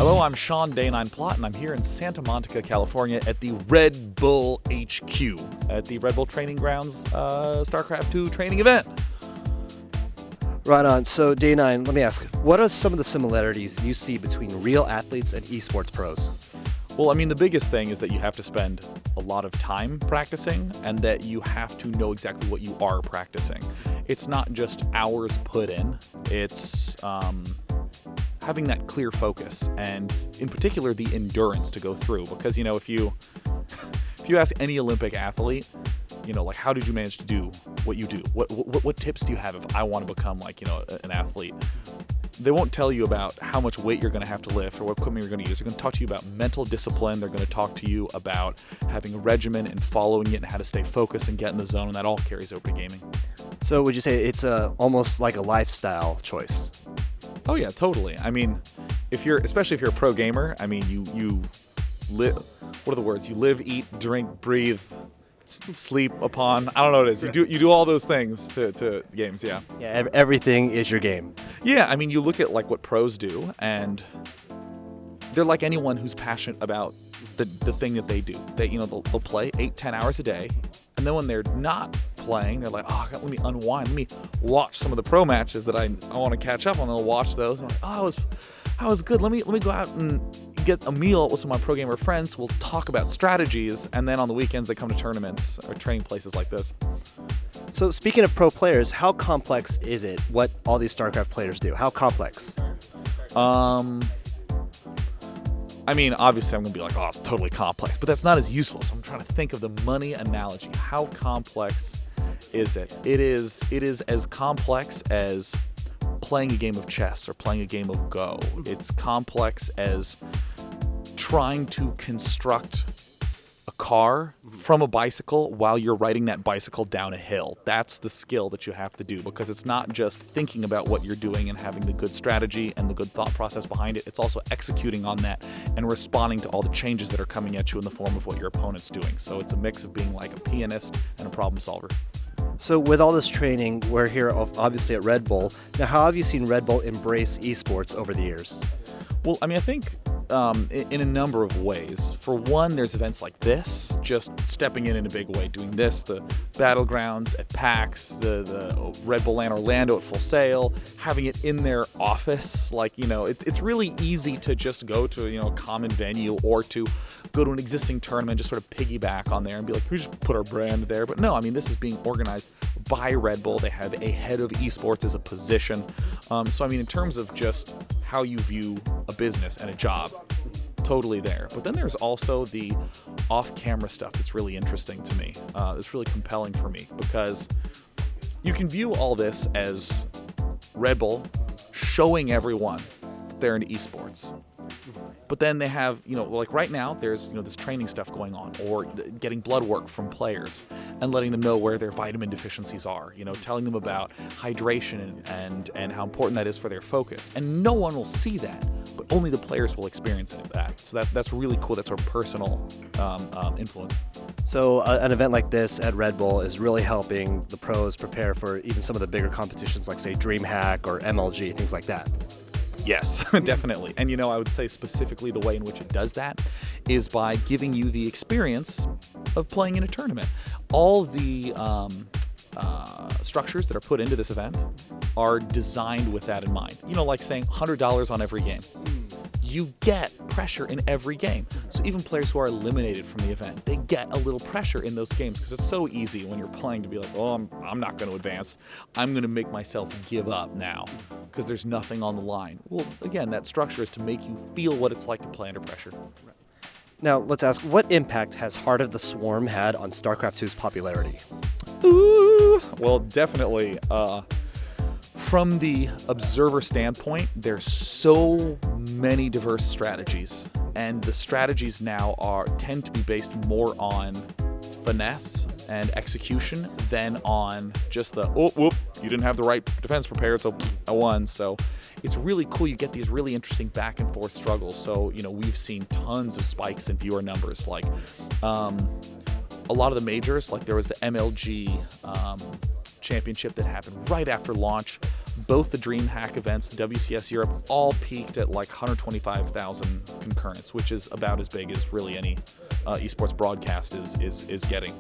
Hello, I'm Sean Day9 Plott, and I'm here in Santa Monica, California at the Red Bull HQ, at the Red Bull Training Grounds StarCraft II training event. Right on. So, Day9, let me ask, what are some of the similarities you see between real athletes and esports pros? Well, I mean, the biggest thing is that you have to spend a lot of time practicing and that you have to know exactly what you are practicing. It's not just hours put in, it's having that clear focus and, in particular, the endurance to go through. Because, you know, if you ask any Olympic athlete, you know, like, how did you manage to do what you do? What tips do you have if I want to become, like, you know, an athlete? They won't tell you about how much weight you're going to have to lift or what equipment you're going to use. They're going to talk to you about mental discipline. They're going to talk to you about having a regimen and following it and how to stay focused and get in the zone, and that all carries over to gaming. So would you say it's almost like a lifestyle choice? Oh yeah, totally. I mean, especially if you're a pro gamer, I mean, you live, what are the words? You live, eat, drink, breathe, sleep upon, I don't know what it is. You do all those things to games, yeah. Yeah, everything is your game. Yeah, I mean, you look at like what pros do, and they're like anyone who's passionate about the thing that they do. They'll play 8-10 hours a day, and then when they're not playing, they're like, oh, let me unwind. Let me watch some of the pro matches that I want to catch up on. They'll watch those, and I'm like, oh, that was good. Let me go out and get a meal with some of my pro gamer friends. We'll talk about strategies, and then on the weekends they come to tournaments or training places like this. So speaking of pro players, how complex is it what all these StarCraft players do? How complex? I mean, obviously I'm going to be like, oh, it's totally complex, but that's not as useful. So I'm trying to think of the money analogy. How complex is it? It is as complex as playing a game of chess or playing a game of Go. It's complex as trying to construct a car from a bicycle while you're riding that bicycle down a hill. That's the skill that you have to do, because it's not just thinking about what you're doing and having the good strategy and the good thought process behind it. It's also executing on that and responding to all the changes that are coming at you in the form of what your opponent's doing. So it's a mix of being like a pianist and a problem solver. So with all this training, we're here obviously at Red Bull. Now, how have you seen Red Bull embrace esports over the years? Well, I mean, I think in a number of ways. For one, there's events like this, just stepping in a big way, doing this, the Battlegrounds at PAX, the Red Bull Land Orlando at Full Sail, having it in their office. Like, you know, it's really easy to just go to, you know, a common venue or to go to an existing tournament, just sort of piggyback on there and be like, we just put our brand there. But no, I mean, this is being organized by Red Bull. They have a head of esports as a position. So, I mean, in terms of just how you view a business and a job, totally there. But then there's also the off-camera stuff that's really interesting to me. It's really compelling for me, because you can view all this as Red Bull showing everyone that they're into esports. But then they have, you know, like right now, there's, you know, this training stuff going on, or getting blood work from players and letting them know where their vitamin deficiencies are, you know, telling them about hydration and how important that is for their focus. And no one will see that, but only the players will experience that. So that's really cool. That's sort of personal influence. So an event like this at Red Bull is really helping the pros prepare for even some of the bigger competitions like, say, DreamHack or MLG, things like that. Yes, definitely. And, you know, I would say specifically the way in which it does that is by giving you the experience of playing in a tournament. All the structures that are put into this event are designed with that in mind. You know, like saying $100 on every game. You get pressure in every game. So even players who are eliminated from the event, they get a little pressure in those games, because it's so easy when you're playing to be like, oh, I'm not going to advance. I'm going to make myself give up now because there's nothing on the line. Well, again, that structure is to make you feel what it's like to play under pressure. Now, let's ask, what impact has Heart of the Swarm had on StarCraft II's popularity? Ooh, well, definitely. From the observer standpoint, there's so many diverse strategies, and the strategies now tend to be based more on finesse and execution than on just the, oh, whoop, you didn't have the right defense prepared, so I won. So it's really cool. You get these really interesting back and forth struggles. So, you know, we've seen tons of spikes in viewer numbers. Like a lot of the majors, like there was the MLG championship that happened right after launch. both the DreamHack events, the WCS Europe, all peaked at like 125,000 concurrents, which is about as big as really any esports broadcast is getting.